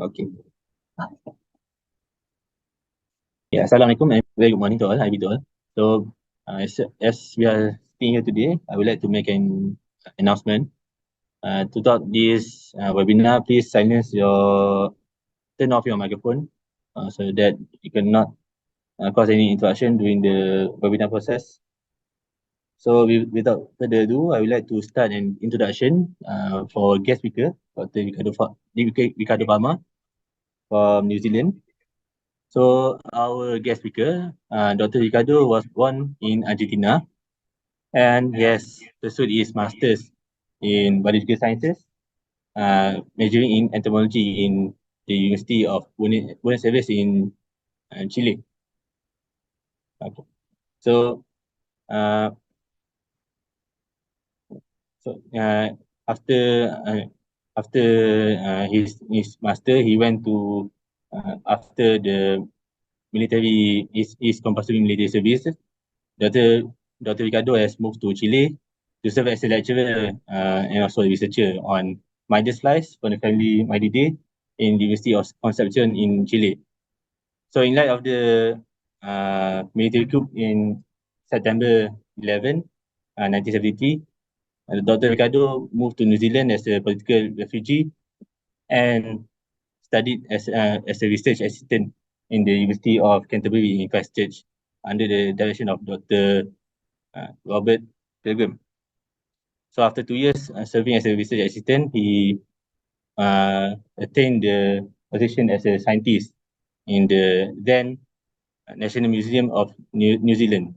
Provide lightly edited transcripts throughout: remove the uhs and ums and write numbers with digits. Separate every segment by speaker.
Speaker 1: Okay. Yeah, Assalamualaikum and very good morning to all. Hi, all. So, as we are sitting here today, I would like to make an announcement. To start this webinar, please turn off your microphone so that you cannot cause any interruption during the webinar process. So, without further ado, I would like to start an introduction for guest speaker, Dr. Ricardo Palma from New Zealand. So our guest speaker, Dr. Ricardo, was born in Argentina and he has pursued his master's in biological sciences, majoring in entomology in the University of Buenos Aires in Chile. Okay. So, uh, after his master, he went to after the military his compulsory military service. Dr. Ricardo has moved to Chile to serve as a lecturer and also a researcher on Midas lice from the family Mididae in the University of Concepcion in Chile. So in light of the military coup in September 11, 1973, Dr. Ricardo moved to New Zealand as a political refugee and studied as a research assistant in the University of Canterbury in Christchurch under the direction of Dr. Robert Pilgrim. So after 2 years serving as a research assistant, he attained the position as a scientist in the then National Museum of New Zealand,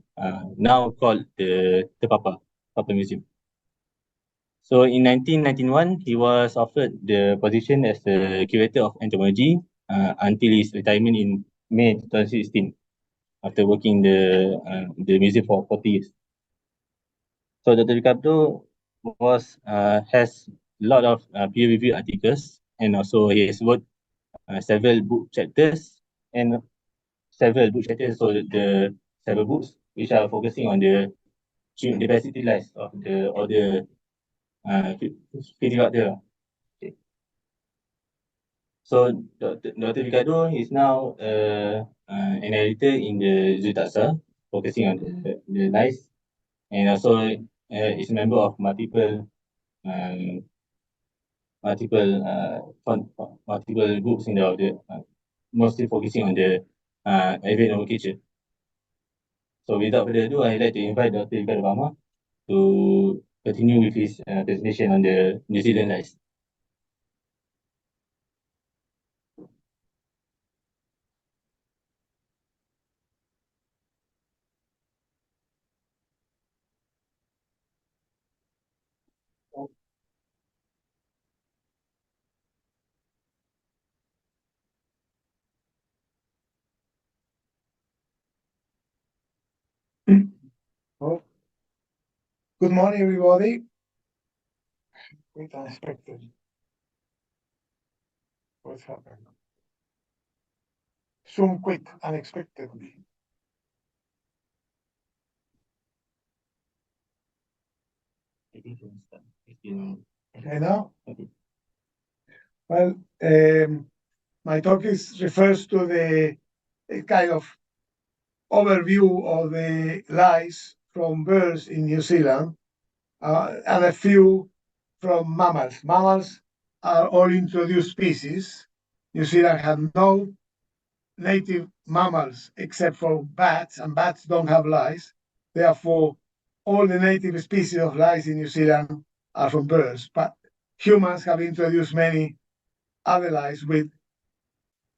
Speaker 1: now called the Papa Museum. So in 1991, he was offered the position as the curator of entomology until his retirement in May 2016, after working in the museum for 40 years. So Dr. Ricardo has a lot of peer-reviewed articles, and also he has wrote several book chapters, so the several books which are focusing on the diversity life of the Pictorial. Okay. So Dr. Ricardo is now an editor in the Zutaxa, focusing on the lice, and also is a member of um, multiple groups in mostly focusing on the avian nomenclature. So without further ado, I'd like to invite Dr. Ricardo Palma to continue with his presentation on the New Zealand lice.
Speaker 2: Oh. Good morning, everybody. Quite unexpected. What's happened? Zoom quit unexpectedly. Okay, now? Okay. Well, my talk refers to the kind of overview of the lice from birds in New Zealand and a few from mammals. Mammals are all introduced species. New Zealand has no native mammals except for bats, and bats don't have lice. Therefore, all the native species of lice in New Zealand are from birds, but humans have introduced many other lice with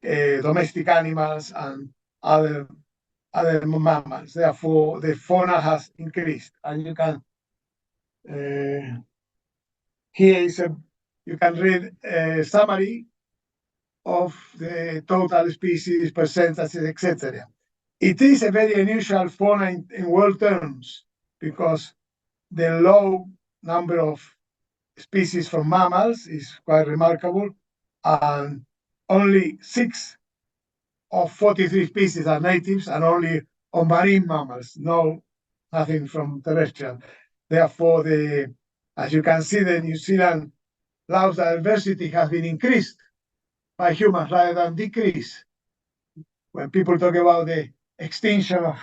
Speaker 2: domestic animals and other mammals. Therefore, the fauna has increased, and you can you can read a summary of the total species, percentages, etc. It is a very unusual fauna in world terms because the low number of species from mammals is quite remarkable, and only 6 of 43 species are natives, and only of marine mammals, nothing from terrestrial. Therefore, as you can see, the New Zealand lice diversity has been increased by humans rather than decrease. When people talk about the extinction of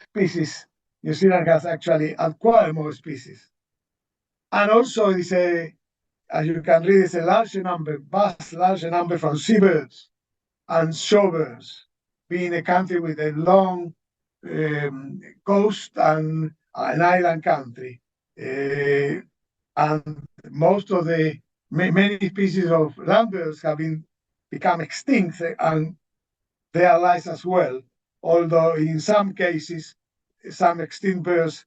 Speaker 2: species, New Zealand has actually acquired more species. And also, it's as you can read, it's a large number, vast large number from seabirds and shorebirds, being a country with a long coast and an island country. And most of the many species of land birds have become extinct, and they are lice as well. Although in some cases, some extinct birds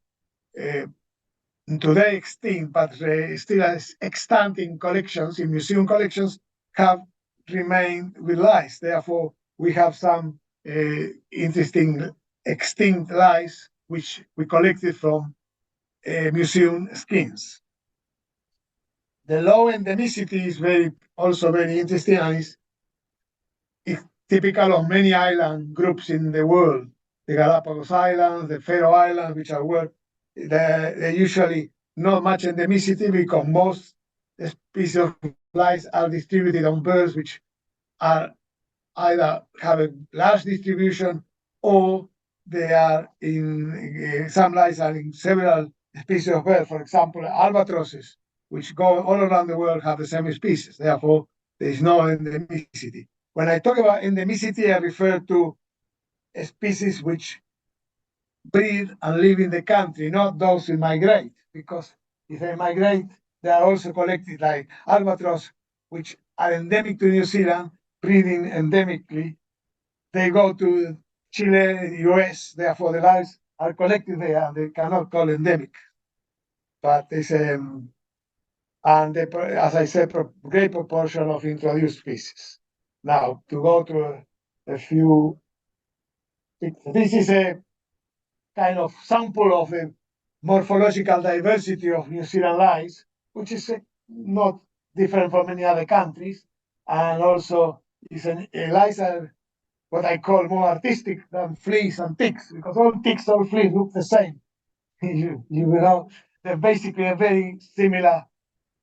Speaker 2: today extinct, but still as extant in collections, in museum collections, have remained with lice. Therefore, we have some interesting extinct lice which we collected from museum skins. The low endemicity is also very interesting, and is typical of many island groups in the world. The Galapagos Islands, the Faroe Islands, which are where they usually not much endemicity because most species of lice are distributed on birds which are either have a large distribution or they are in some lice are in several species of birds. For example, albatrosses, which go all around the world, have the same species. Therefore, there is no endemicity. When I talk about endemicity, I refer to species which breed and live in the country, not those who migrate, because if they migrate, they are also collected like albatross, which are endemic to New Zealand, breeding endemically. They go to Chile, US, therefore the lice are collected there and they cannot call endemic. But it's and as I said, a great proportion of introduced species. Now, to go to a few, this is a kind of sample of the morphological diversity of New Zealand lice, which is not different from many other countries, and also is lice are what I call more artistic than fleas and ticks, because all ticks or fleas look the same. you know, they're basically a very similar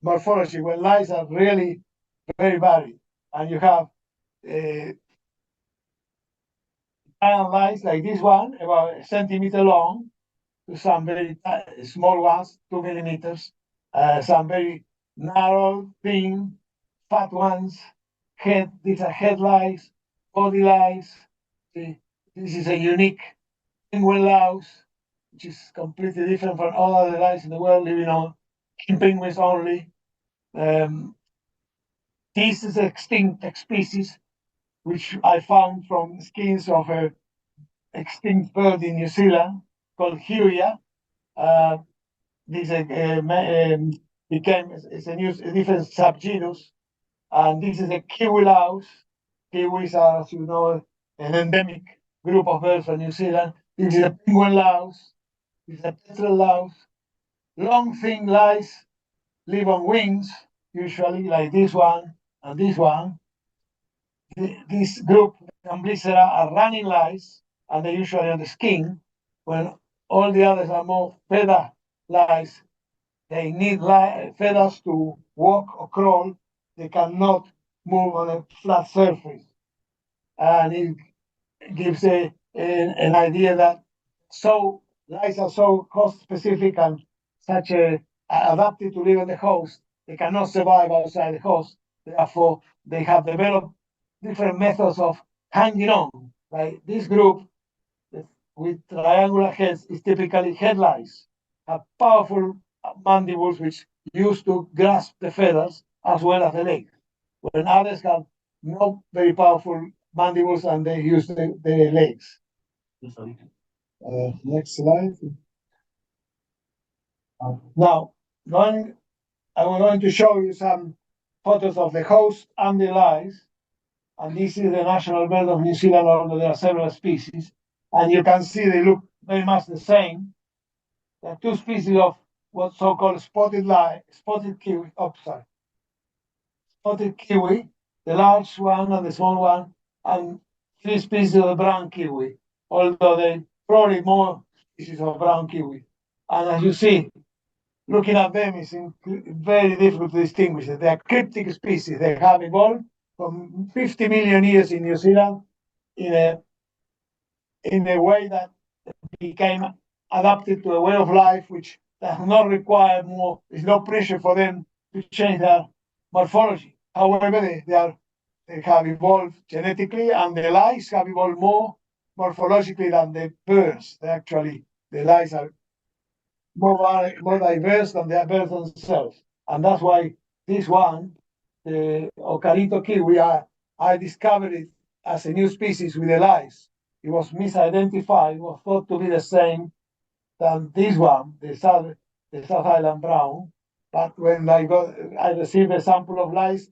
Speaker 2: morphology, where lice are really very varied, and you have giant lice like this one, about a centimeter long, to some very small ones, 2 millimeters, some very narrow, thin, fat ones. These are head lice, body lice. See, this is a unique penguin louse, which is completely different from all other lice in the world living on penguins only. This is an extinct species, which I found from skins of an extinct bird in New Zealand called Huia. This became a different subgenus, and this is a kiwi louse. Kiwis are, as you know, an endemic group of birds from New Zealand. This is a penguin louse. This is a petrel louse. Long, thin lice live on wings, usually like this one and this one. This group, Amblycera, are running lice, and they're usually on the skin, when all the others are more feather lice. They need feathers to walk or crawl. They cannot move on a flat surface. And it gives an idea that lice are so host specific and such adapted to live on the host, they cannot survive outside the host. Therefore, they have developed different methods of hanging on. Like this group with triangular heads is typically head lice, have powerful mandibles which used to grasp the feathers as well as the legs, when others have not very powerful mandibles and they use the legs. Next slide. Now, I'm going to show you some photos of the host and the lice. And this is the national bird of New Zealand, although there are several species. And you can see they look very much the same. There are two species of what's so-called spotted kiwi. Spotted kiwi, the large one and the small one, and 3 species of the brown kiwi, although there are probably more species of brown kiwi. And as you see, looking at them is very difficult to distinguish. They are cryptic species. They have evolved for 50 million years in New Zealand in a way that became adapted to a way of life which does not require more, there's no pressure for them to change their morphology. However, they have evolved genetically, and the lice have evolved more morphologically than the birds. The lice are more diverse than the birds themselves. And that's why this one, the Ocarito kiwi, I discovered it as a new species with the lice. It was misidentified, it was thought to be the same than this one, the South Island brown. But when I received a sample of lice,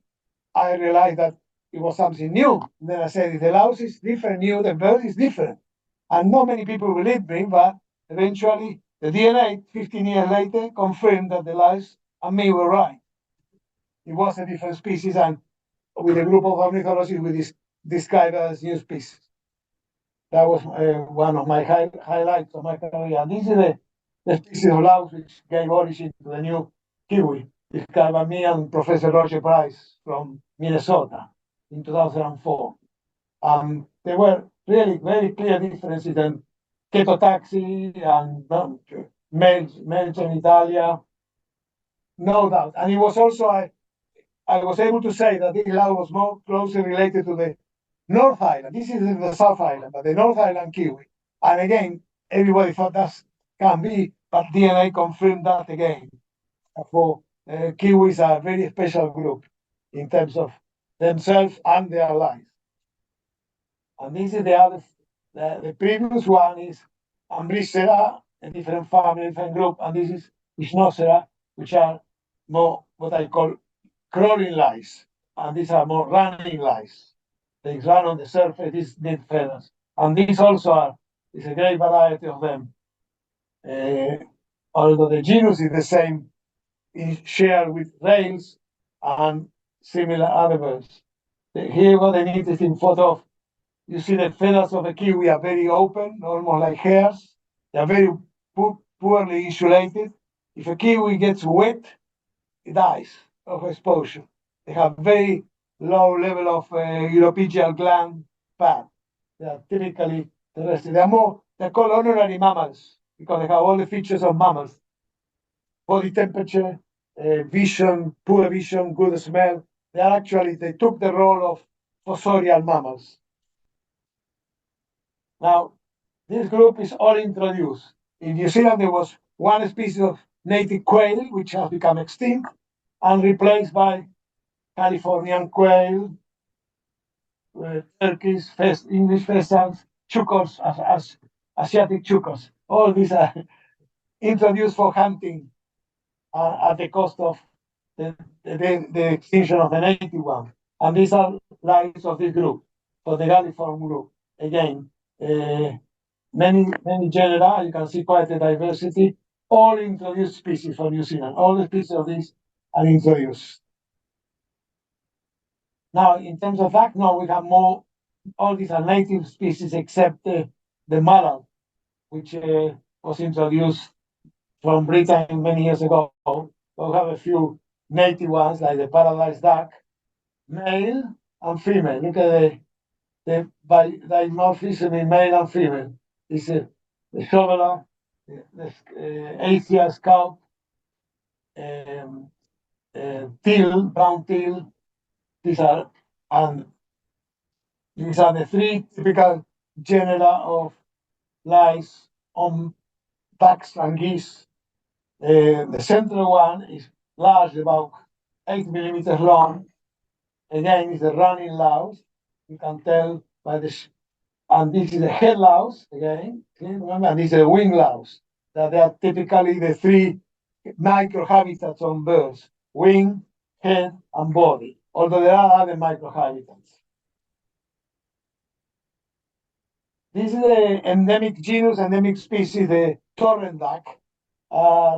Speaker 2: I realized that it was something new. And then I said, if the louse is different, new, the bird is different. And not many people believed me, but eventually the DNA, 15 years later, confirmed that the lice and me were right. It was a different species, and with a group of ornithologists, we described as new species. That was one of my highlights of my career. And this is the species of louse which gave origin to the new kiwi, described by me and Professor Roger Price from Minnesota in 2004. There were really very clear differences in ketotaxi and male genitalia, no doubt. And it was also, I was able to say that this louse was more closely related to the North Island. This is the South Island, but the North Island kiwi. And again, everybody thought that can be, but DNA confirmed that again. For kiwis are a very special group in terms of themselves and their lives. And this is the other, the previous one is Ambricera, a different family, different group, and this is Isnocera, which are more what I call crawling lice, and these are more running lice. They run on the surface, these need feathers. And these also is a great variety of them. Although the genus is the same, shared with rails and similar other birds. Here got an interesting photo of, you see the feathers of a kiwi are very open, almost like hairs. They are very poorly insulated. If a kiwi gets wet, it dies of exposure. They have very low level of uropygial gland fat. They are typically terrestrial. They're called honorary mammals because they have all the features of mammals. Body temperature, vision, poor vision, good smell. They took the role of fossorial mammals. Now, this group is all introduced. In New Zealand, there was one species of native quail, which has become extinct and replaced by Californian quail, turkeys, English pheasants, chukars, as Asiatic chukars. All these are introduced for hunting at the cost of the extinction of the native one. And these are lives of this group, for the galliform group. Again, many genera, you can see quite a diversity, all introduced species for New Zealand. All the species of these are introduced. Now, in terms of fact, no, we have more, all these are native species except the mallard, which was introduced from Britain many years ago. We have a few native ones like the paradise duck, male and female. Look at the dimorphism in male and female. It's the shoveler, the Asia scout, teal, brown teal. These are the three typical genera of lice on ducks and geese. The central one is large, about 8 millimeters long. Again, it's a running louse. You can tell by this. And this is a head louse, again. Remember, and this is a wing louse. That they are typically the three microhabitats on birds: wing, head, and body. Although there are other microhabitats. This is the endemic genus, endemic species, the torrent duck.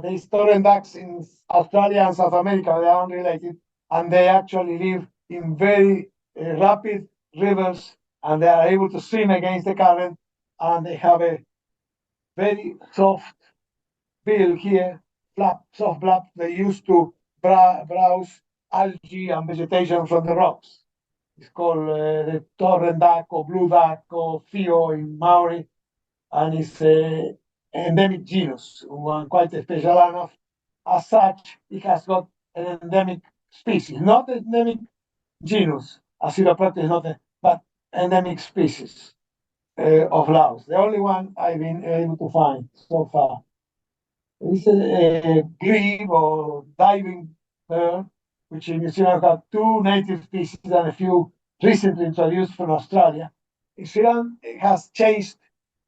Speaker 2: These torrent ducks in Australia and South America, they are unrelated, and they actually live in very rapid rivers, and they are able to swim against the current, and they have a very soft bill here, soft flap. They used to browse algae and vegetation from the rocks. It's called the torrent duck or blue duck or Fio in Maori, and it's an endemic genus, one quite special enough. As such, it has got an endemic species, not endemic genus. Acidoproctis is not, but endemic species of louse. The only one I've been able to find so far. It's a grebe or diving bird, which in New Zealand have two native species and a few recently introduced from Australia. New Zealand has changed,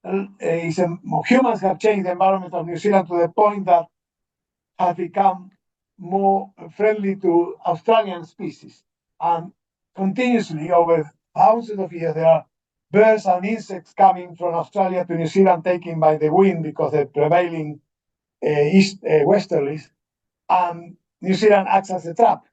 Speaker 2: humans have changed the environment of New Zealand to the point that have become more friendly to Australian species. And continuously, over thousands of years, there are birds and insects coming from Australia to New Zealand, taken by the wind because the prevailing westerlies, and New Zealand acts as a trap.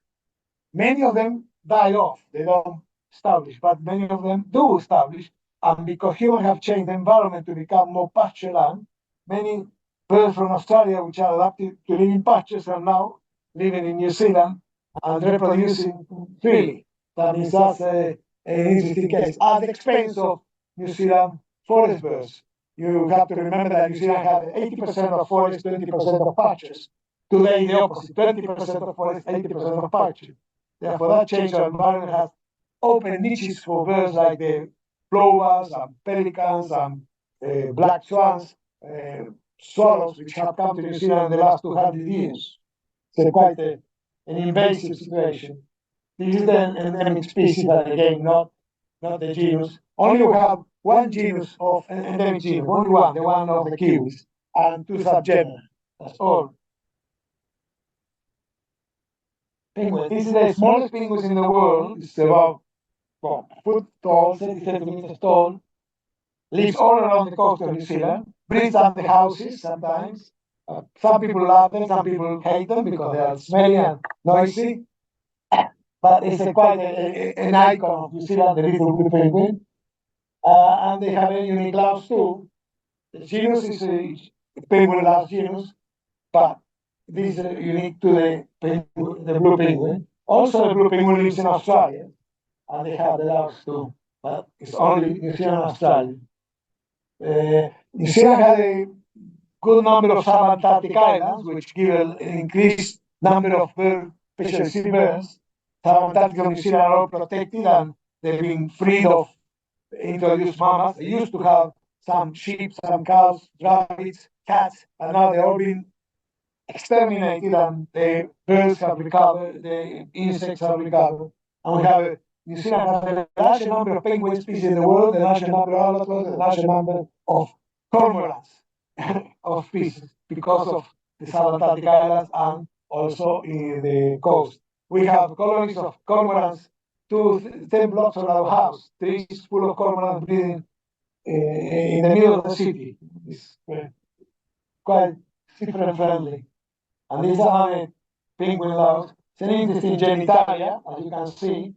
Speaker 2: Many of them die off, they don't establish, but many of them do establish. And because humans have changed the environment to become more pasture land, many birds from Australia, which are adapted to live in pastures, are now living in New Zealand and reproducing freely. That means that's an interesting case, at the expense of New Zealand forest birds. You have to remember that New Zealand had 80% of forest, 20% of pastures. Today, the opposite, 20% of forest, 80% of pasture. Therefore, that change of environment has opened niches for birds like the plovers and pelicans and black swans, swallows, which have come to New Zealand in the last 200 years. It's quite an invasive situation. This is the endemic species, but again, not the genus. Only we have one genus of endemic genus, only one, the one of the kiwis, and two subgenera. That's all. Penguin. This is the smallest penguins in the world. It's about foot tall, 30 centimeters tall. Lives all around the coast of New Zealand. Breeds under the houses sometimes. Some people love them, some people hate them because they are smelly and noisy. But it's quite an icon of New Zealand, the little blue penguin. And they have a unique louse too. The genus is a penguin louse genus, but this is unique to the blue penguin. Also, the blue penguin lives in Australia, and they have the louse too, but it's only New Zealand and Australia. New Zealand had a good number of subantarctic islands, which give an increased number of birds, especially seabirds. Subantarctic of New Zealand are all protected, and they've been freed of introduced mammals. They used to have some sheep, some cows, rabbits, cats, and now they've all been exterminated, and the birds have recovered, the insects have recovered, and we have New Zealand has the largest number of penguin species in the world, the largest number of albatross, the largest number of cormorants of species because of the subantarctic islands and also in the coast. We have colonies of cormorants 10 blocks from our house. Trees full of cormorants breeding in the middle of the city. It's quite different friendly. And these are the penguin louse. It's an interesting genitalia, as you can see.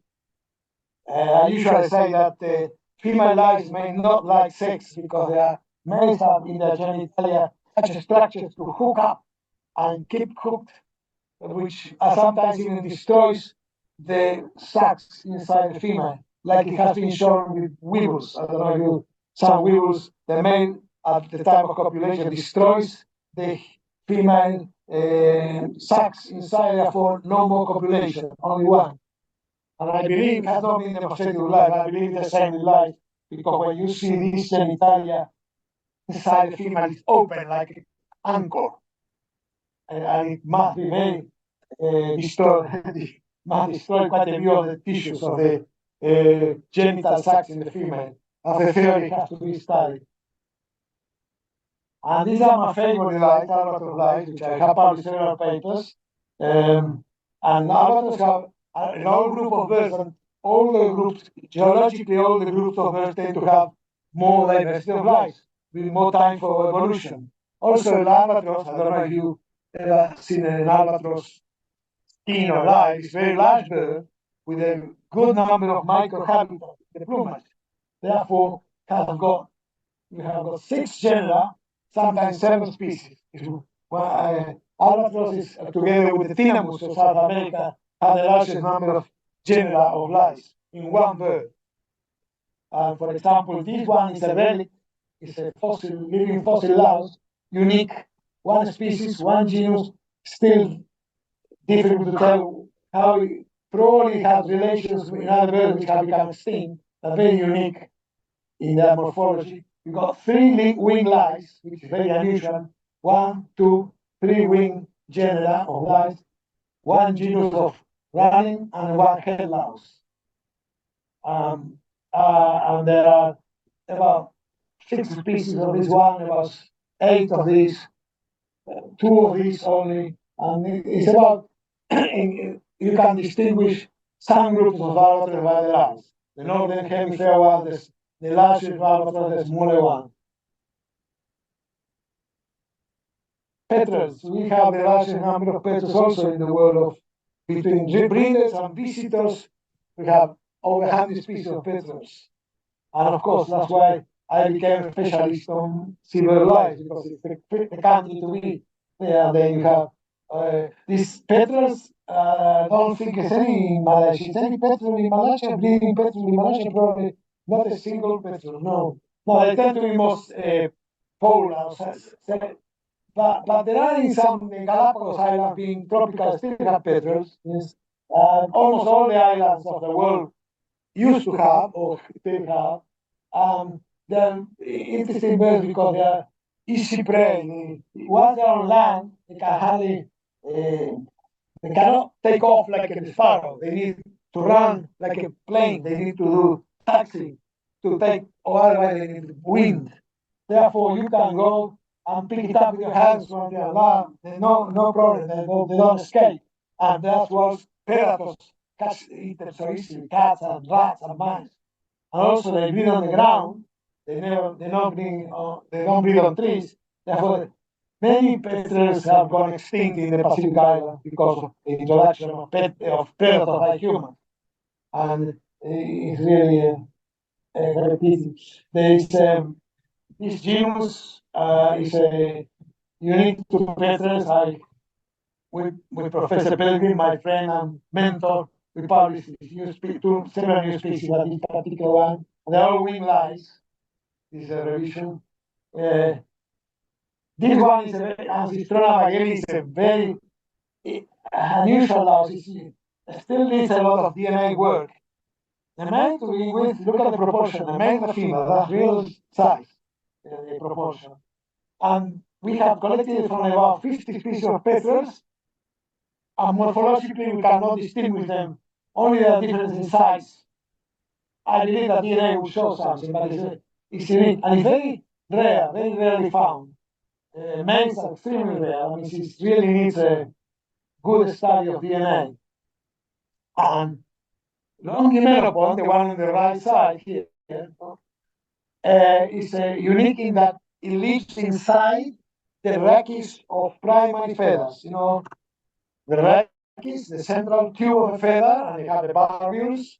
Speaker 2: I usually say that female lice may not like sex because their males have in their genitalia such structures to hook up and keep hooked, which sometimes even destroys the sacs inside the female, like it has been shown with weevils. I don't know if you, some weevils, the male at the time of copulation destroys the female sacs inside, therefore no more copulation, only one. And I believe it has not been demonstrated in life. I believe it's the same in life, because when you see this genitalia inside the female is open like an anchor, and it must be very must destroy quite a few of the tissues of the genital sacs in the female. As a theory, has to be studied. And these are my favorite lice, albatross lice, which I have published several papers. And albatross have an old group of birds, and all the groups, geologically, all the groups of birds tend to have more diversity of lice, with more time for evolution. Also, the albatross, I don't know if you ever seen an albatross skin or lice, it's a very large bird with a good number of microhabitats, the plumage. Therefore, you have got 6 genera, sometimes 7 species. Albatross is together with the tinamous of South America, have the largest number of genera of lice. in one bird. For example, this one is a relic, is a fossil, living fossil louse, unique, one species, one genus, still difficult to tell how it probably has relations with other birds which have become extinct, but very unique in their morphology. You've got three wing lice, which is very unusual. 1, 2, 3 wing genera of lice, one genus of running, and one head louse. And there are about 6 species of this one, about 8 of these, 2 of these only. And it's about, you can distinguish some groups of albatross by the lice. The northern hemisphere one, the largest albatross, the smaller one. Petrels, we have the largest number of petrels also in the world. Of between breeders and visitors, we have over 100 species of petrels. And of course, that's why I became a specialist on silver lice, because it's the country to be there. And then you have these petrels. I don't think it's any in Malaysia. Is any petrel in Malaysia? Breeding petrel in Malaysia? Probably not a single petrel. No, they tend to be most polar. But there are in some Galapagos Islands, being tropical, still have petrels. Yes. Almost all the islands of the world used to have, or still have. They're interesting birds because they are easy prey. Once they're on land, they cannot take off like a sparrow. They need to run like a plane. They need to do taxi to take, or otherwise they need wind. Therefore, you can go and pick it up with your hands when they are land. No problem. They don't escape. And that's what predators eat them so easily: cats and rats and mice. And also, they breed on the ground. They don't breed on trees. Therefore, many petrels have gone extinct in the Pacific Islands because of the introduction of predators like humans. And it's really very pity. There is this genus is unique to petrels. With Professor Pellegrin, my friend and mentor, we published several new species, but this particular one, they're all wing lice. This is a revision. This one is Ancystrona magellii, is a very unusual louse. It still needs a lot of DNA work. The male to begin with, look at the proportion. The male and the female, that's real size, the proportion. And we have collected from about 50 species of petrels, and morphologically we cannot distinguish them. Only the difference in size. I believe that DNA will show something, but it's unique. And it's very rare, very rarely found. Males are extremely rare. I mean, it really needs a good study of DNA. And Longimelopon, the one on the right side here, is unique in that it lives inside the rachis of primary feathers. You know, the rachis, the central tube of the feather, and they have the barbules.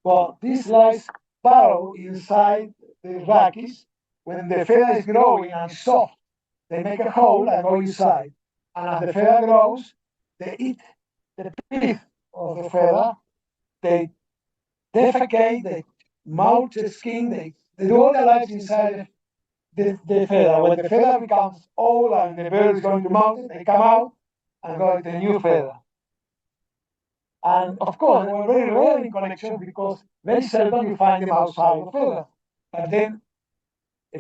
Speaker 2: Well, these lice burrow inside the rachis. When the feather is growing and soft, they make a hole and go inside. And as the feather grows, they eat the pith of the feather. They defecate, they molt the skin, they do all their lives inside the feather. When the feather becomes old and the bird is going to molt it, they come out and go to a new feather. And of course, they were very rare in collections because very seldom you find them outside the feather. But then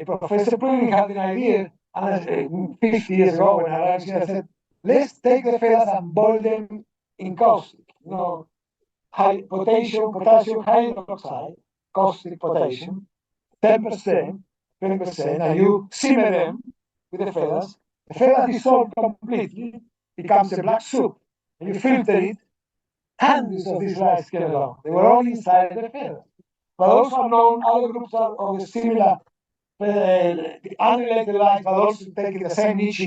Speaker 2: Professor Pruning had an idea, and 50 years ago when I arrived here, I said, let's take the feathers and boil them in caustic. You know, potassium hydroxide, caustic potassium, 10%, 20%, and you simmer them with the feathers. The feathers dissolve completely, becomes a black soup, and you filter it. Hundreds of these lice came along. They were all inside the feathers. But also known other groups of the similar, the unrelated lice, but also taking the same niche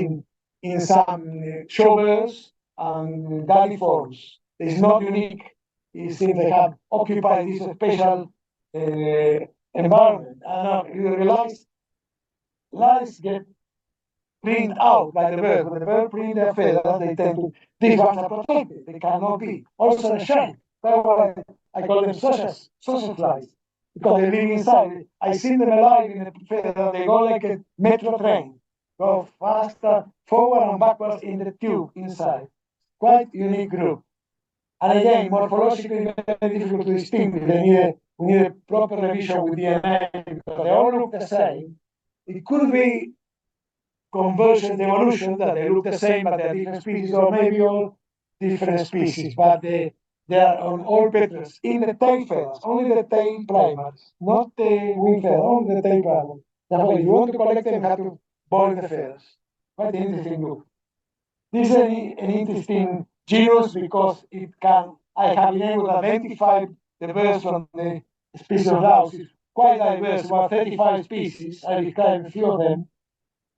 Speaker 2: in some shorebirds and galliforms. It's not unique. It seems they have occupied this special environment. And you realize lice get preened out by the bird. When the bird preen their feathers, they tend to, these ones are protected. They cannot be. Also the shank. That's why I call them social flies, because they live inside. I seen them alive in a feather. They go like a metro train, go faster, forward and backwards in the tube inside. Quite unique group. And again, morphologically very difficult to distinguish. We need a proper revision with DNA because they all look the same. It could be convergent evolution that they look the same, but they're different species, or maybe all different species, but they are on all petrels in the tail feathers, only the tail primaries, not the wing feathers, only the tail primaries. Therefore, if you want to collect them, you have to boil the feathers. Quite an interesting look. This is an interesting genus because I have been able to identify the birds from the species of Laos. It's quite diverse, about 35 species. I described a few of them,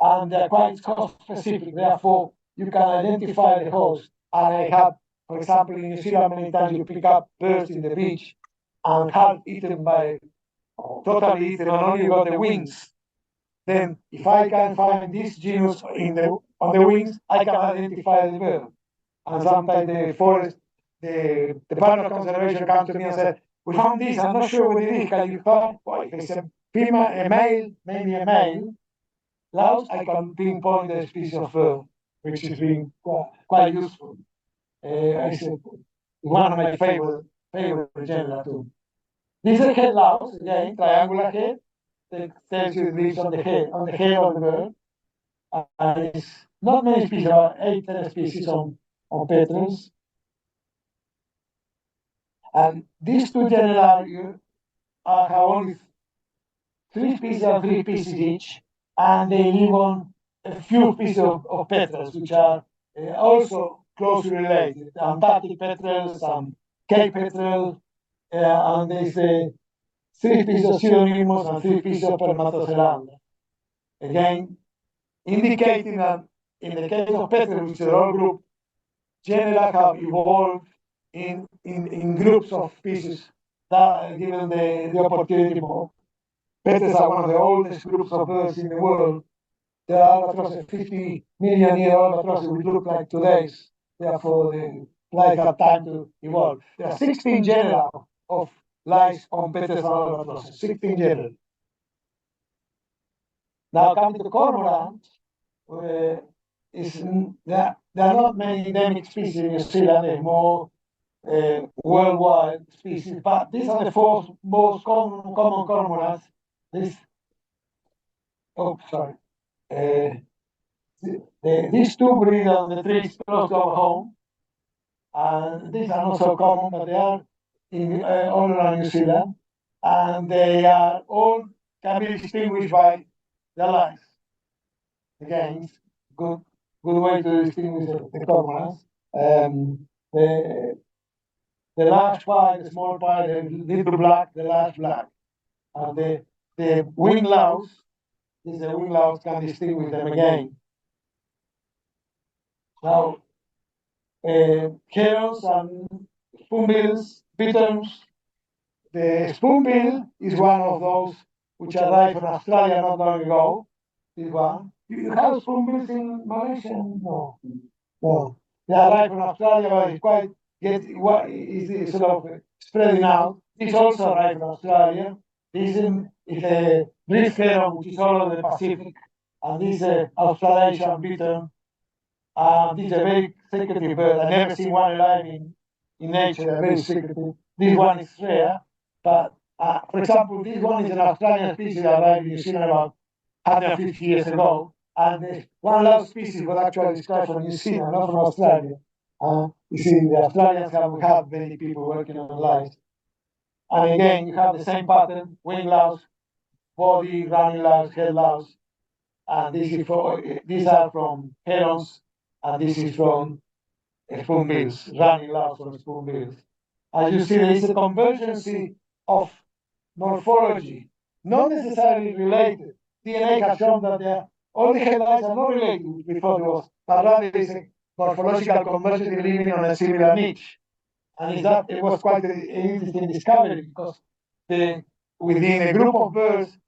Speaker 2: and they're quite host specific. Therefore, you can identify the host. And I have, for example, in New Zealand, many times you pick up birds in the beach and half eaten totally eaten, and only got the wings. Then, if I can find this genus on the wings, I can identify the bird. And sometimes the forest, the Department of Conservation comes to me and says, "We found this. I'm not sure what it is. Can you find? Well, if it's a female, a male, maybe a male, Laos, I can pinpoint the species of bird, which is being quite useful. It's one of my favorite genera too. This is a head louse, again, triangular head. That tells you it lives on the head of the bird. And it's not many species, about 8 species on petrels. And these two genera have only 3 species and 3 species each, and they live on a few species of petrels, which are also closely related. Antarctic petrels, Cape petrel, and there's 3 species of pseudonymus and 3 species of Palma. Again, indicating that in the case of petrels, which are all group, genera have evolved in groups of species that given the opportunity for. Petrels are one of the oldest groups of birds in the world. There are albatrosses, 50 million year albatrosses, which look like today's. Therefore, the life had time to evolve. There are 16 genera of lice on petrels and albatrosses, 16 genera. Now, coming to cormorants, there are not many endemic species in New Zealand. There's more worldwide species, but these are the 4 most common cormorants. These 2 breed on the trees close to our home, and these are not so common, but they are all around New Zealand, and they are all can be distinguished by the lice. Again, good way to distinguish the cormorants. The large pie, the small pie, the little black, the large black. And the wing louse, the wing louse can distinguish them again. Now, herons and spoonbills, bitterns. The spoonbill is one of those which arrived from Australia not long ago. This one. You have spoonbills in Malaysia? No. No. They arrived from Australia, but it's quite is sort of spreading out. This also arrived from Australia. This is a reef heron, which is all over the Pacific, and this is an Australasian bittern. This is a very secretive bird. I've never seen one alive in nature. They're very secretive. This one is rare, but for example, this one is an Australian species that arrived in New Zealand about 150 years ago. And one large species was actually described from New Zealand, not from Australia. You see, the Australians have had many people working on lice. And again, you have the same pattern: wing louse, body, running louse, head louse. And these are from herons, and this is from spoonbills, running louse from spoonbills. As you see, there is a convergence of morphology, not necessarily related. DNA has shown that all the headlines are not related with what was, but rather there is a morphological convergence living on a similar niche. And it was quite an interesting discovery because within a group of birds,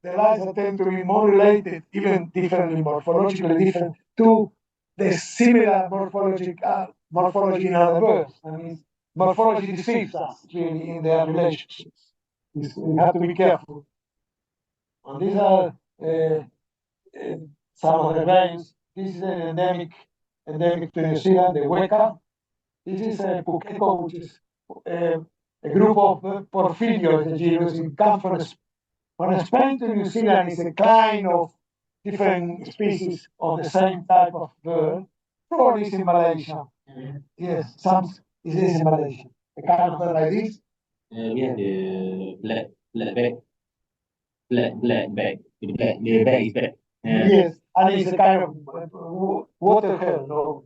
Speaker 2: the lice tend to be more related, even differently, morphologically different, to the similar morphology in other birds. I mean, morphology deceives us really in their relationships. We have to be careful. And these are some of the grains. This is an endemic to New Zealand, the weka. This is a pukeko, which is a group of Porphyrio, the genus. It comes from Spain to New Zealand. It's a kind of different species of the same type of bird. Probably it's in Malaysia. Yes, some is in Malaysia. A kind of bird like this.
Speaker 1: We have the black back, black back. The back is black.
Speaker 2: Yes, and it's a kind of water hen, or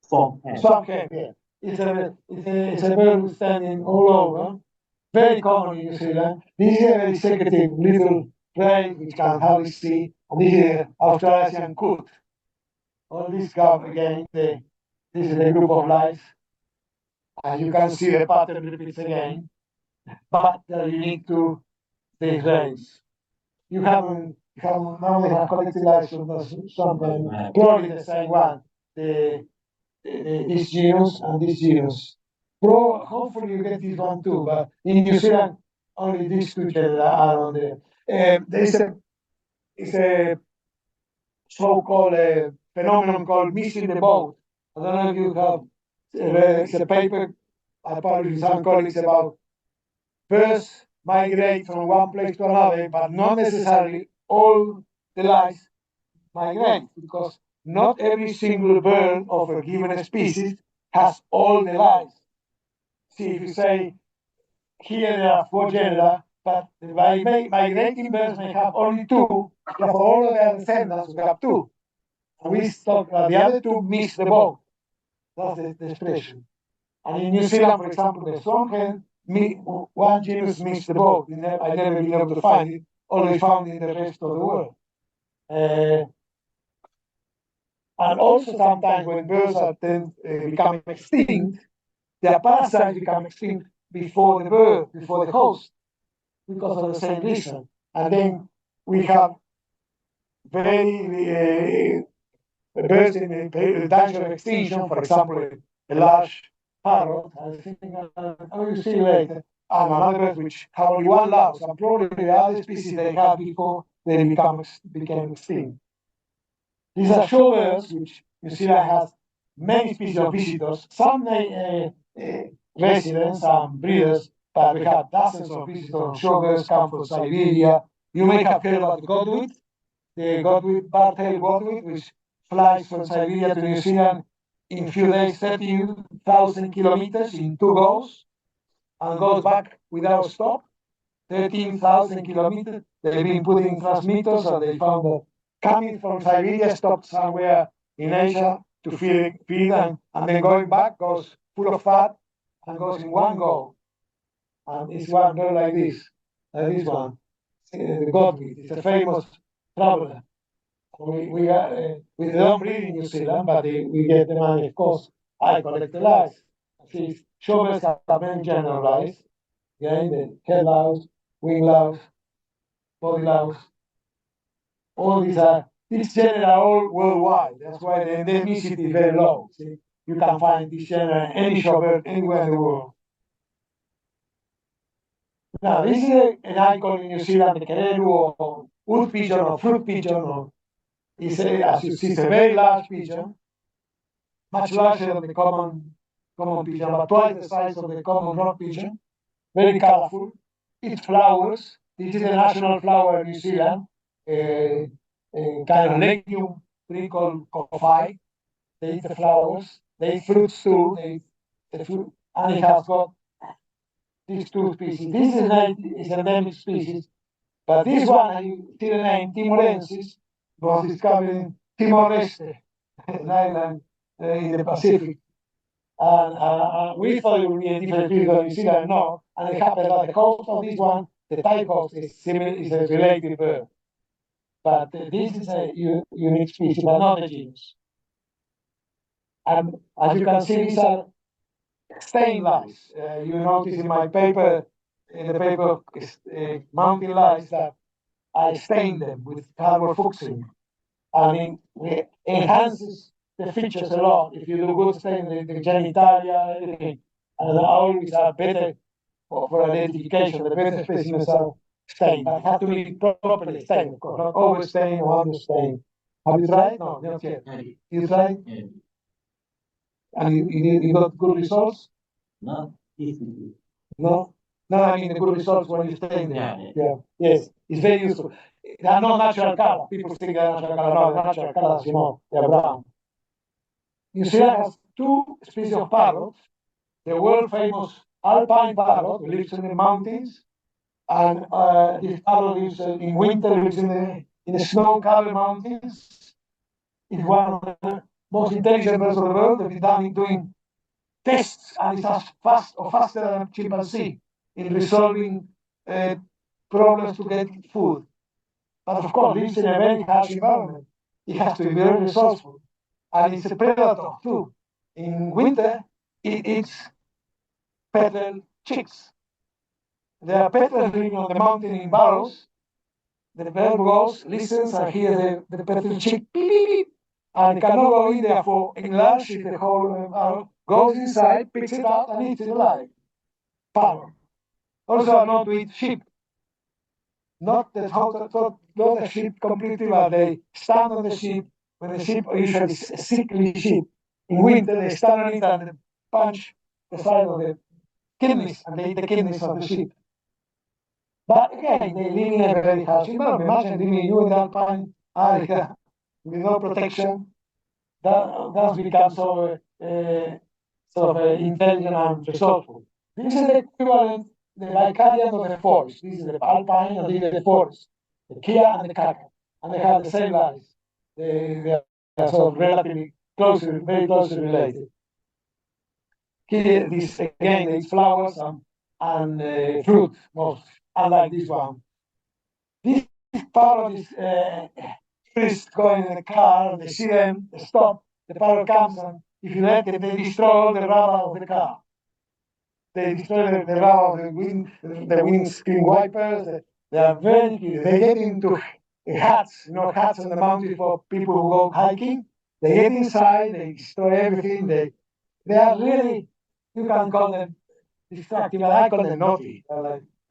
Speaker 2: swamp hen. Yeah, it's a bird standing all over. Very common in New Zealand. This is a very secretive little prey which can hardly see. And this is the Australasian coot. All these come again. This is a group of lice. And you can see the pattern repeats again. But they're unique to these rays. You haven't now they have collected lice from something, probably the same one. This genus and this genus. Hopefully you get this one too, but in New Zealand, only these two genera are on there. There is a so-called phenomenon called missing the boat. I don't know if you have read it's a paper I published with some colleagues about birds migrate from one place to another, but not necessarily all the lice migrate, because not every single bird of a given species has all the lice. See, if you say here there are 4 genera, but the migrating birds may have only 2, for all of their descendants we have 2. And we stop, the other 2 miss the boat. That's the expression. And in New Zealand, for example, the swamp one genus missed the boat. I never been able to find it, only found in the rest of the world. And also sometimes when birds are become extinct, their parasites become extinct before the bird, before the host, because of the same reason. And then we have very birds in danger of extinction, for example, a large parrot, I think I will see later, and another bird which have only one louse, and probably the other species they had before they became extinct. These are shorebirds, which New Zealand has many species of visitors, some residents and breeders, but we have dozens of visitors. Shorebirds come from Siberia. You may have heard about the bar-tailed godwit, which flies from Siberia to New Zealand in a few days, 13,000 kilometers in 2 goes, and goes back without stop. 13,000 kilometers. They've been putting transmitters, and they found that coming from Siberia, stopped somewhere in Asia to feed and then going back, goes full of fat, and goes in one go. And it's one bird like this one, the godwit. It's a famous traveler. We don't breed in New Zealand, but we get the money, of course. I collect the lice. See, shorebirds have many general lice. Again, the head louse, wing louse, body louse. All these genera are all worldwide. That's why the endemicity is very low. See? You can find this genera in any shorebird anywhere in the world. Now, this is an icon in New Zealand, the kereru or wood pigeon or fruit pigeon. As you see, it's a very large pigeon, much larger than the common pigeon, but twice the size of the common rock pigeon. Very colorful. It flowers. This is the national flower of New Zealand, kind of legume tree called coffee. They eat the flowers. They eat fruits too. The fruit, and it has got these 2 species. This is an endemic species, but this one, you see the name Timorensis, was discovered in Timor-Leste, an island in the Pacific. And we thought it would be a different species of New Zealand, no. And it happened that the host of this one, the type host, is a related bird. But this is a unique species, but not a genus. And as you can see, these are stained lice. You notice in my paper, in the paper mountain lice, that I stain them with carbon fuchsin. I mean, it enhances
Speaker 3: the features a lot. If you do good staining, the genitalia, everything. And always are better for identification, the better specimens are stained. But have to be properly stained, of course, not over stained or under stained. Have you tried? No, not yet. You tried?
Speaker 1: Yeah.
Speaker 3: And you got good results?
Speaker 1: Not easy.
Speaker 3: No? No, I mean the good results when you stain them.
Speaker 1: Yeah.
Speaker 3: Yes, it's very useful. They are not natural color. People think they are natural color. No, they're natural colors, they're brown. New Zealand has two species of parrots. The world famous alpine parrot, who lives in the mountains, and this parrot lives in winter, lives in the snow-covered mountains. It's one of the most intelligent birds of the world. They've been done doing tests, and it's as fast or faster than a chimpanzee in resolving problems to get food. But of course, lives in a very harsh environment. It has to be very resourceful. And it's a predator too. In winter, it eats petrel chicks. There are petrels living on the mountain in burrows. The bird goes, listens, and hears the petrel chick beep, beep, beep. And it cannot go in there for enlarges the whole burrow, goes inside, picks it up, and eats it alive. Power. Also, not to eat sheep. Not the sheep completely, but they stand on the sheep. When the sheep, usually a sickly sheep, in winter they stand on it and they punch the side of the kidneys, and they eat the kidneys of the sheep. But again, they live in a very harsh environment. Imagine living you in the alpine area with no protection. That's become so sort of intelligent and resourceful. This is the equivalent, the Vicarian of the forest. This is the alpine and this is the forest, the Kia and the Kaka. And they have the same lives. They are sort of relatively closely, very closely related. Here, this again, they eat flowers and fruit, most, unlike this one. This parrot is tourists going in a car, and they see them, they stop, the parrot comes, and if you let them, they destroy all the rubber of the car. They destroy the rubber of the windscreen wipers. They are very curious. They get into huts, huts on the mountain for people who go hiking. They get inside, they destroy everything. They are really, you can call them distracting, but I call them naughty,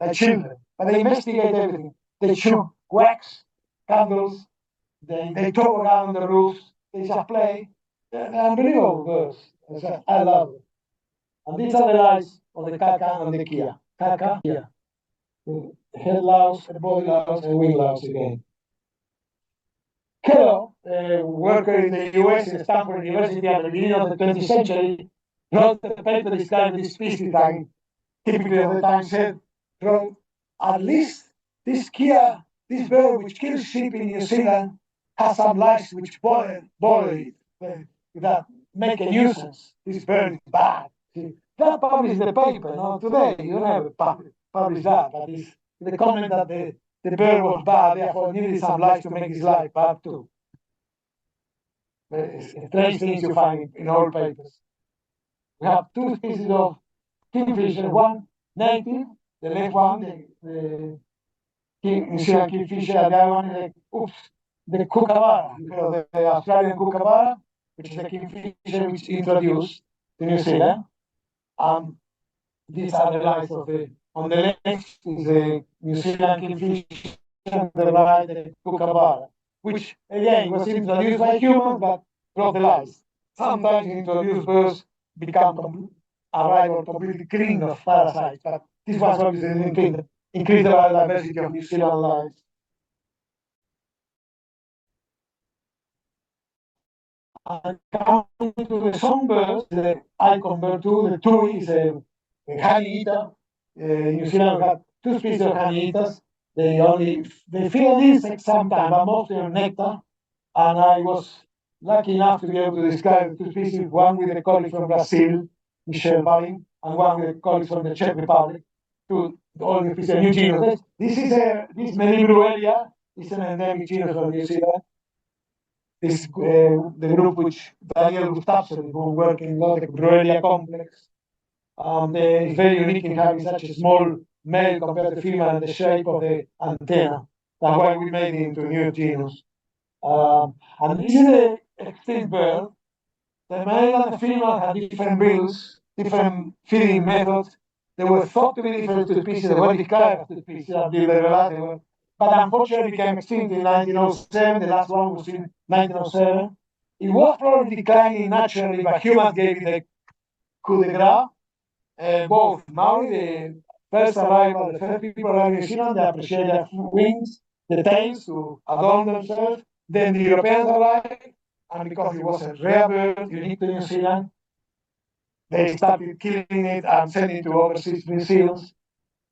Speaker 3: like children. But they investigate everything. They chew wax, candles, they talk around the roofs, they just play. They're unbelievable birds. I love it. And these are the lives of the Kaka and the Kia. Kaka, Kia. The head louse, the body louse, and wing louse again. Kellogg, a worker in the US in Stanford University at the beginning of the 20th century, wrote a paper describing this species, and typically at the time said, wrote, at least this Kia, this bird which kills sheep in New Zealand, has some lice which bother it, that make a nuisance. This bird is bad. See, that published the paper. Now today you never publish that, but it's the comment that the bird was bad, therefore needed some lice to make his life bad too. Strange things you find in all papers. We have two species of kingfisher, one native, the left one, the New Zealand kingfisher, and the other one is the kookaburra, the Australian kookaburra, which is the kingfisher which introduced to New Zealand. These are the lives of on the left is the New Zealand kingfisher, on the right the kookaburra, which again was introduced by humans but brought the lice. Sometimes introduced birds become arrival completely clean of parasites, but this was obviously increase the biodiversity of New Zealand lives. And coming to the songbirds, the icon bird too, the tui is a honey eater. New Zealand had two species of honey eaters. They feed on insects sometimes, but mostly on nectar. And I was lucky enough to be able to describe two species, one with a colleague from Brazil, Michel Barin, and one with a colleague from the Czech Republic, to all the species, new genus. This Melibruelia is an endemic genus of New Zealand. This the group which Daniel Gustafsson, who work in the Bruelia complex. It's very unique in having such a small male compared to female and the shape of the antenna. That's why we made it into new genus. And this is an extinct bird. The male and the female had different breeds, different feeding methods. They were thought to be different to species. They were declared as species until they realized they were. But unfortunately became extinct in 1907. The last one was in 1907. It was probably declining naturally, but humans gave it the coup de grace. Both Maori, the first arrival, the first people arriving in New Zealand, they appreciate their wings, the tails to adorn themselves. Then the Europeans arrived, and because it was a rare bird, unique to New Zealand, they started killing it and sending it to overseas museums.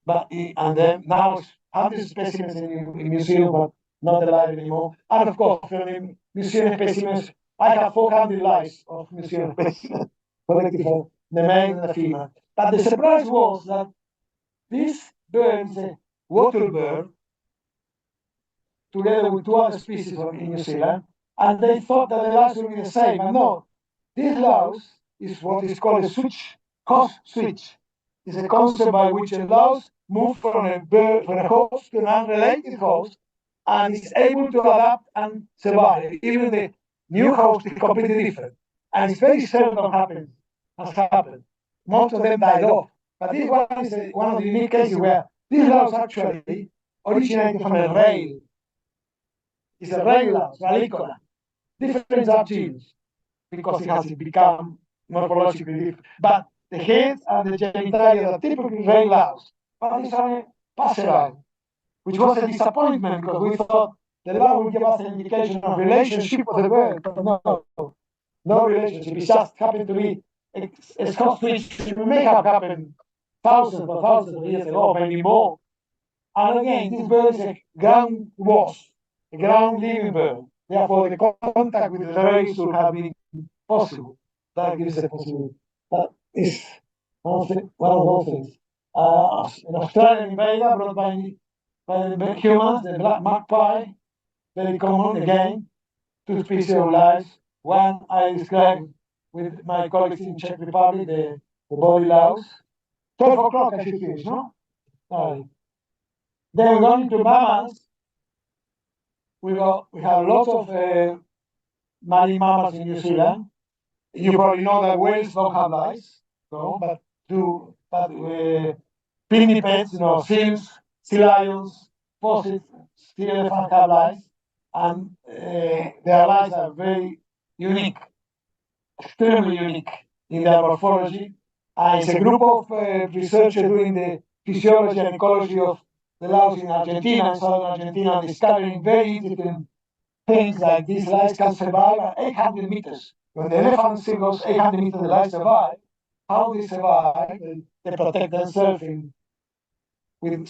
Speaker 3: And then now it's hundreds of specimens in museums, but not alive anymore. And of course, for the museum specimens, I have 400 lives of museum specimens collected for the male and the female. But the surprise was that this bird is a wattle bird, together with two other species in New Zealand, and they thought that the louse would be the same. And no, this louse is what is called a host switch. It's a concept by which a louse moves from a host to an unrelated host and is able to adapt and survive. Even the new host is completely different. And it's very seldom has happened. Most of them died off. But this one is one of the unique cases where this louse actually originated from a rail. It's a rail louse, Ralicola. Different subgenes because it has become morphologically different. But the heads and the genitalia are typically rail louse. But it's only passerine, which was a disappointment because we thought the louse would give us an indication of relationship of the bird. But no relationship. It just happened to be a Scotch which may have happened thousands of years ago, maybe more. And again, this bird is a ground wasp, a ground living bird. Therefore, the contact with the rays should have been possible. That gives a possibility. That is one of those things. An Australian invader brought by the humans, the black magpie, very common again, two species of lice. One I described with my colleagues in Czech Republic, the body louse. 12 o'clock I should finish, no? Then we're going to mammals. We have lots of marine mammals in New Zealand. You probably know that whales don't have lice, no, but pinnipeds, seals, sea lions, fossils, sea elephants have lice, and their lice are very unique, extremely unique in their morphology. And it's a group of researchers doing the physiology and ecology of the louse in Argentina, in southern Argentina, discovering very interesting things like these lice can survive at 800 meters. When the elephant still goes 800 meters, the lice survive. How they survive? They protect themselves with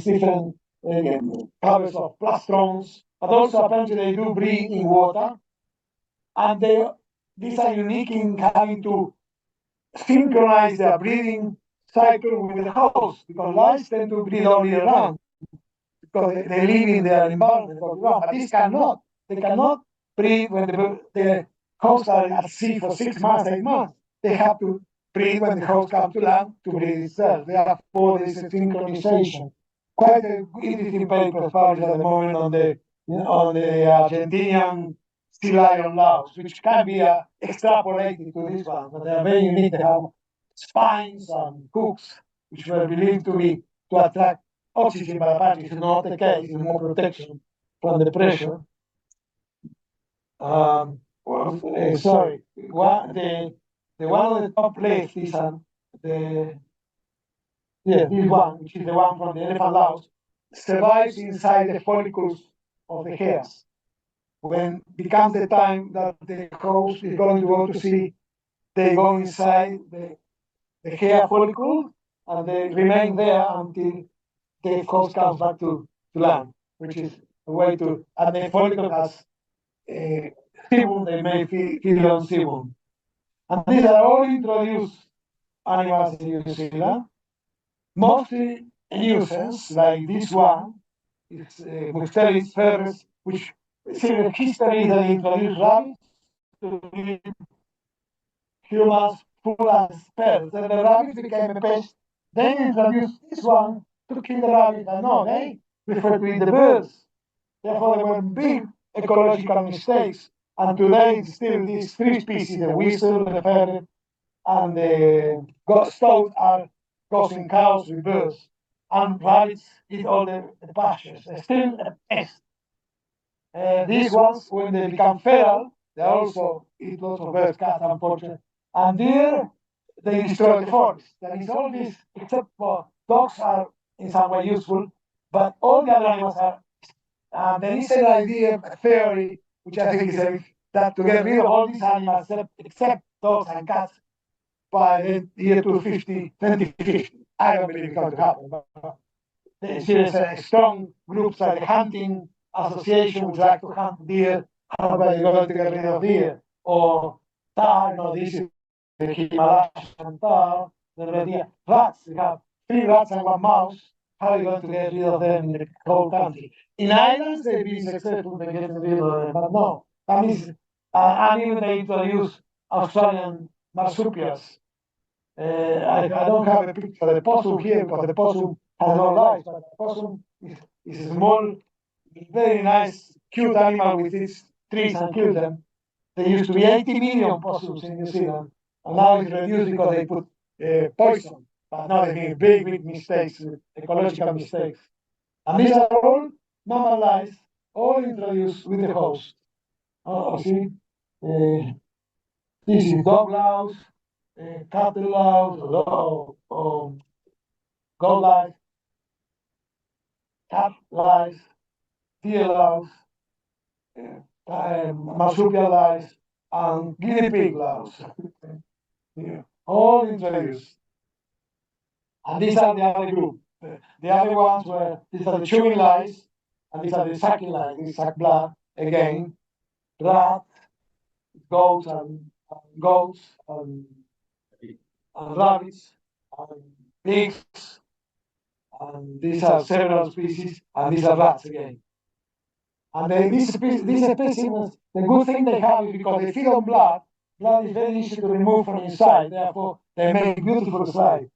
Speaker 3: different covers of plastrons, but also apparently they do breathe in water. And these are unique in having to synchronize their breathing cycle with the host, because lice tend to breathe all year round, because they live in their environment all year round. But these cannot. They cannot breathe when the hosts are at sea for 6 months, 8 months. They have to breathe when the host comes to land to breathe itself. Therefore, there is a synchronization. Quite an interesting paper published at the moment on the Argentinian sea lion louse, which can be extrapolated to this one, but they are very unique. They have spines and hooks, which were believed to attract oxygen, but apparently it's not the case. It's more protection from the pressure. Sorry, the one on the top left is this one, which is the one from the elephant louse, survives inside the follicles of the hairs. When becomes the time that the host is going to go to sea, they go inside the hair follicle and they remain there until the host comes back to land, which is a way to, and the follicle has sebum, they may feed on sebum. And these are all introduced animals in New Zealand, mostly a nuisance, like this one, it's Musteris ferres, which see the history that introduced rabbits to humans, food and pets. Then the rabbits became a pest. Then introduced this one to kill the rabbit. And no, they prefer to eat the birds. Therefore, there were big ecological mistakes And today, it's still these three species, the weasel, the ferret, and the stoat are causing chaos with birds. And rabbits eat all the pastures. Still a pest. These ones, when they become feral, they also eat lots of birds, cats, and poachers. And deer, they destroy the forest. That is all this, except for dogs are in some way useful, but all the other animals are. There is an idea, a theory, which I think is that to get rid of all these animals, except dogs and cats, by the year 2050, I don't believe it's going to happen. But there's a strong groups like the hunting association which like to hunt deer. How about you going to get rid of deer? Or tar, this is the Himalayan tar, the red deer. Rats, we have 3 rats and 1 mouse. How are you going to get rid of them in the whole country? In islands, they've been successful in getting rid of them, but no. That means, and even they introduced Australian marsupials. I don't have a picture of the possum here because the possum has no life, but the possum is a small, very nice, cute animal with its trees and kill them. There used to be 80 million possums in New Zealand, and now it's reduced because they put poison. But now they make big, big mistakes, ecological mistakes. And these are all mammal lice, all introduced with the host. Oh, see? This is dog louse, cattle louse, goat lice, cat lice, deer louse, marsupial lice, and guinea pig louse. Yeah, all introduced. And these are the other group. The other ones were, these are the chewing lice, and these are the sucking lice. These suck blood, again, rats, goats, and goats, and rabbits, and pigs, and these are several species, and these are rats again. And these species, the good thing they have is because they feed on blood, blood is very easy to remove from inside, therefore they make beautiful slides.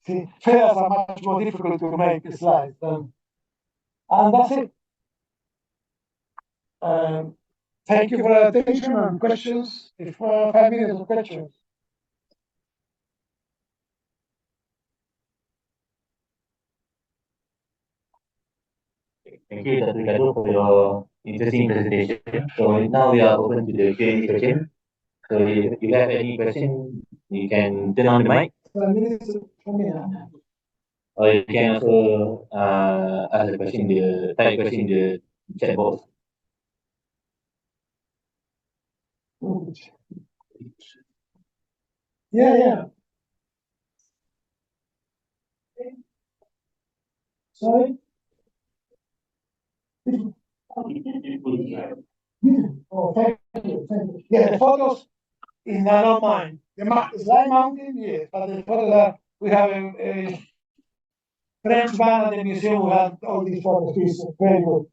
Speaker 3: See, feathers are much more difficult to make slides. And that's it. Thank you for your attention and questions. If 5 minutes of questions.
Speaker 1: Thank you, Dr. Ricardo, for your interesting presentation. So now we are open to the Q&A session. So if you have any question, you can turn on the mic,
Speaker 3: 5 minutes for me.
Speaker 1: or you can also ask the question, type question in the chat box.
Speaker 3: Yeah. Sorry? Oh, thank you. Yeah, the photos is not mine. The slide mountain, yes, but the photos are, we have a French man at the museum who had all these photos. He's very good.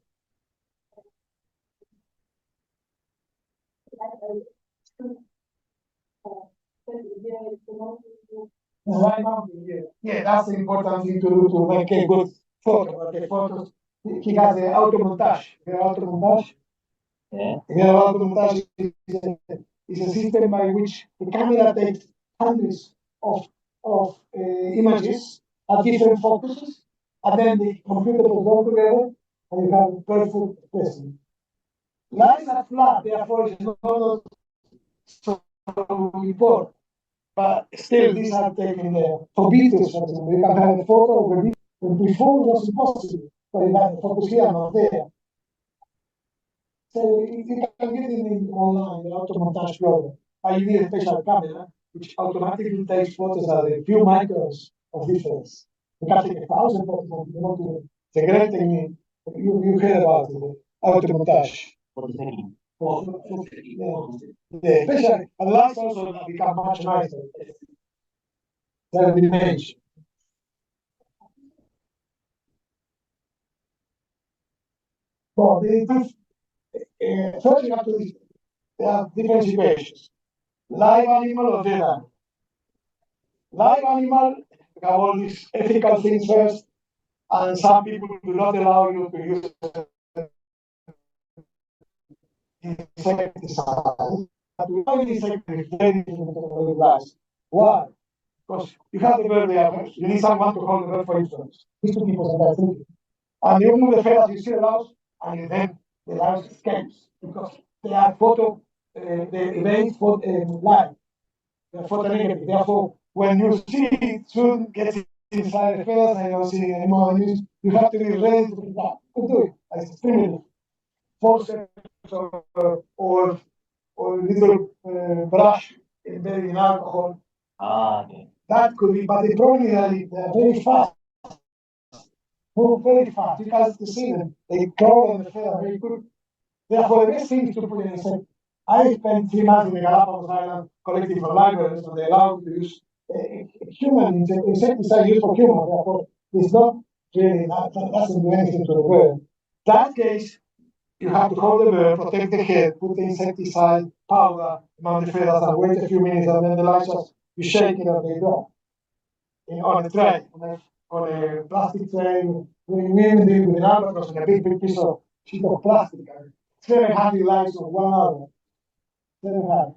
Speaker 3: Slide mountain, yeah. Yeah, that's the important thing to do to make a good photo. But the photos, he has the auto montage. The auto montage.
Speaker 1: Yeah.
Speaker 3: The auto montage is a system by which the camera takes hundreds of images at different focuses, and then the computer puts them together, and you have a perfect placement. Lines are flat, therefore it's not so important. But still, these are taken there. For Beatles, for example, you can have a photo of a Beatles, and before it was impossible, but you have the focus here, not there. So you can get it in online, the auto montage program. I need a special camera, which automatically takes photos at a few microns of difference. You can take 1,000 photos if you want to. It's a great technique. You heard about it, auto montage. Yeah, especially, and lights also become much nicer. Third dimension. Well, first you have to, there are different situations. Live animal or dead animal. Live animal, you have all these ethical things first, and some people do not allow you to use insecticide. But without insecticide, it's very difficult to lice. Why? Because you have the bird there first. You need someone to hold the bird for instance. These two people sometimes thinking. And you move the feathers, you see the louse, and then the louse escapes because they are they evade light. They're photonegative. Therefore, when you see it soon gets inside the feathers and you don't see it anymore, you have to be ready to pick it up. You can do it. It's extremely forceps or little brush embedded in alcohol.
Speaker 1: Okay.
Speaker 3: That could be, but the problem is that they're very fast. Move very fast. You can't see them. They crawl on the feather very quick. Therefore, the best thing is to put an insect. I spent 3 months in the Galapagos Island collecting for libraries, and they allow you to use human insecticide used for humans. Therefore, it's not really, that doesn't do anything to the bird. That case, you have to hold the bird, protect the head, put the insecticide powder among the feathers, and wait a few minutes, and then the lice just, you shake it and they go. On a tray, on a plastic tray, we even do it with an albatross and a big piece of sheet of plastic. 700 lice of 1 hour. 700.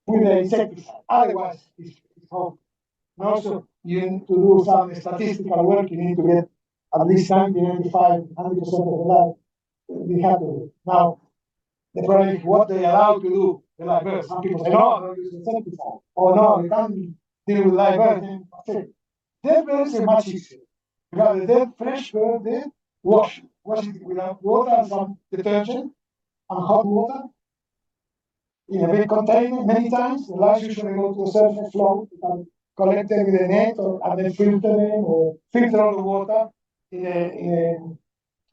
Speaker 3: With the insecticide. Otherwise, it's hard. And also, you need to do some statistical work. You need to get at least 90, 95, 100% of the life. We have to do. Now, the problem is what they allow to do. The live birds. Some people say, no, I don't use insecticide. Or no, you can't deal with live birds. Dead birds are much easier. You have a dead, fresh bird there, wash it without water and some detergent and hot water in a big container many times. The lice usually go to a surface flow. You can collect them with a net and then filter them or filter all the water I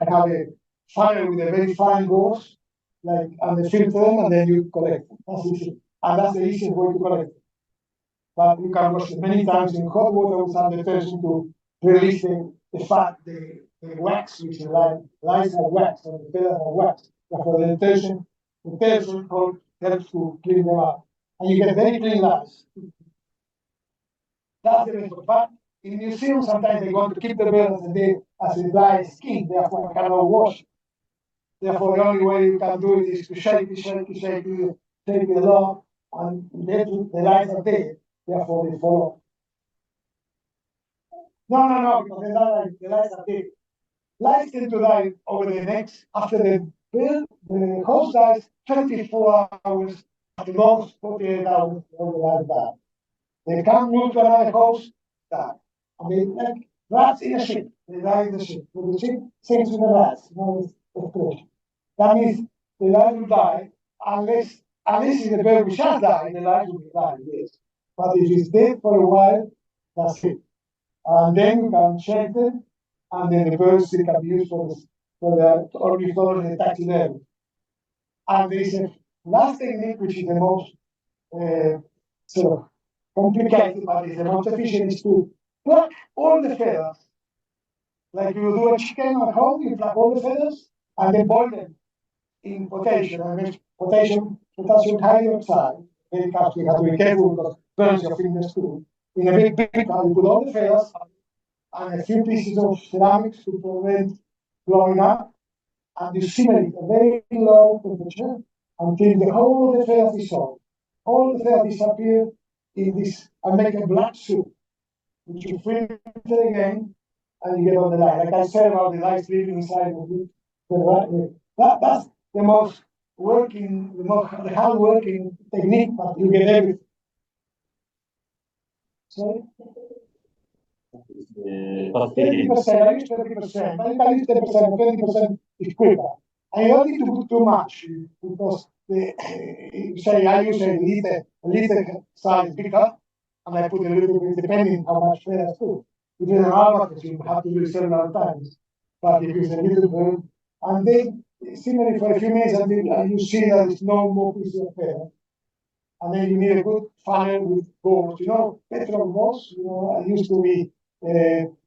Speaker 3: have a funnel with a very fine gauze, and they filter them and then you collect them. That's easy. And that's the easiest way to collect them. But you can wash it many times in hot water with some detergent to release the fat, the wax, which is lice are wax, or the feathers are wax. Therefore, the detergent helps to clean them up. And you get very clean lice. That's the best. But in museums, sometimes they want to keep the bird as a dry skin, therefore, you cannot wash it. Therefore, the only way you can do it is to shake it a lot, and let the lice are dead. Therefore, they fall off. No, because the lice are dead. Lice tend to die over the next, after the host dies 24 hours, at the most 48 hours, all the lice die. They can't move to another host, die. I mean, like rats in a ship, they die in the ship. But the ship sinks with the rats, it's explosion. That means the lice will die unless it's the bird which has died, the lice will die, yes. But if it's dead for a while, that's it. And then you can shake them, and then the birds can be used for the ornithology and taxidermy. And there is a last technique which is the most sort of complicated, but is the most efficient, is to pluck all the feathers. Like you do a chicken at home, you pluck all the feathers and then boil them in potassium. And potassium hydroxide. Very careful, you have to be careful because it burns your fingers too. In a big beaker, you put all the feathers and a few pieces of ceramics to prevent blowing up, and you simmer it at a very low temperature until the whole of the feathers dissolve. All the feathers disappear in this and make a black soup, which you filter again and you get on the light. Like I said about the lice living inside that's the most the hard working technique, but you get everything. Sorry? 30%, I use 30%, but you can use 10%, 20% is quicker. And you don't need to put too much because say I use a liter size beaker, and I put a little bit depending how much feathers too. If it's an albatross, you have to do it several times. But if it's a little bird, and then simmer it for a few minutes until you see that there's no more pieces of feather. And then you need a good funnel with gauze. Petrol gauze, I used to be,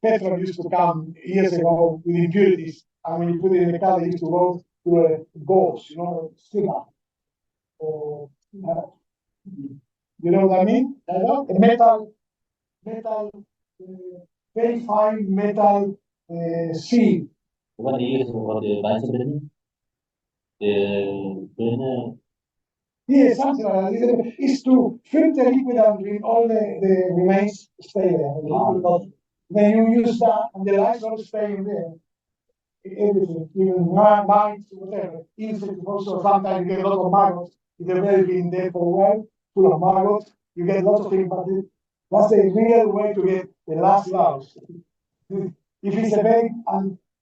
Speaker 3: petrol used to come years ago with impurities. And when you put it in the car, they used to go to a gauze, skimmer. You know what I mean? A metal, very fine metal seal.
Speaker 1: What do you use for the bicycle? the burner.
Speaker 3: Yes, something like that. It's to filter liquid and all the remains stay there. The liquid not- Then you use that and the lights all stay in there. Everything, even mites, whatever. Insects also sometimes you get a lot of maggots. If they've already been there for a while, full of maggots, you get lots of things, but that's the real way to get the last larves. If it's a very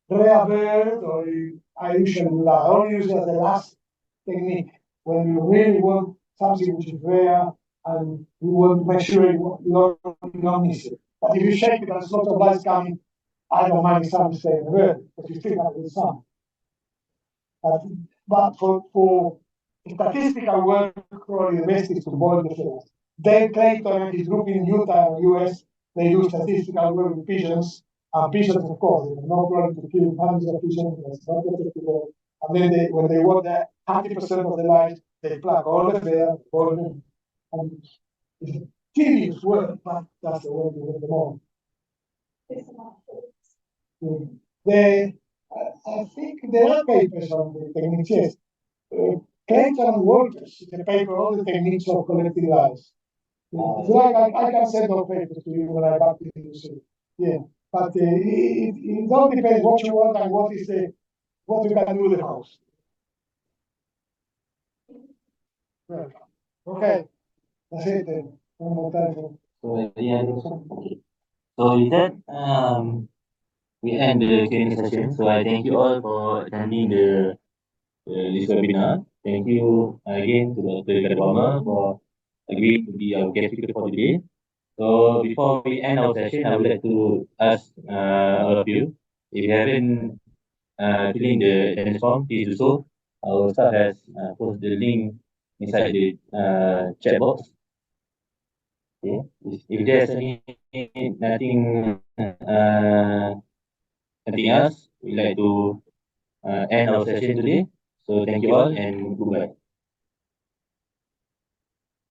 Speaker 3: rare bird, or I usually do that. I only use it as the last technique when you really want something which is rare and you want to make sure you don't miss it. But if you shake it and there's lots of lights coming, I don't mind some staying in the bird because you still have the sun. But for statistical work, probably the best is to boil the feathers. Dave Clayton and his group in Utah, US, they do statistical work with pigeons. And pigeons, of course, there's no problem to kill hundreds of pigeons. That's not protectable. And then when they want that 100% of the light, they pluck all the feathers, boil them. And it's tedious work, but that's the way to do it at the moment. I think there are papers on the techniques, yes. Clayton Walters, the paper on the techniques of collecting lies. I can send those papers to you when I back to you. Yeah, but it all depends what you want and what you can do the most. Right. Okay, that's it then. One more time.
Speaker 1: So any other question? Okay. So with that, we end the Q&A session. So I thank you all for attending this webinar. Thank you again to Dr. Ricardo Palma for agreeing to be our guest speaker for today. So before we end our session, I would like to ask all of you, if you haven't filled in the attendance form, please do so. Our staff has posted the link inside the chat box. Okay. If there's nothing else, we'd like to end our session today. So thank you all and goodbye.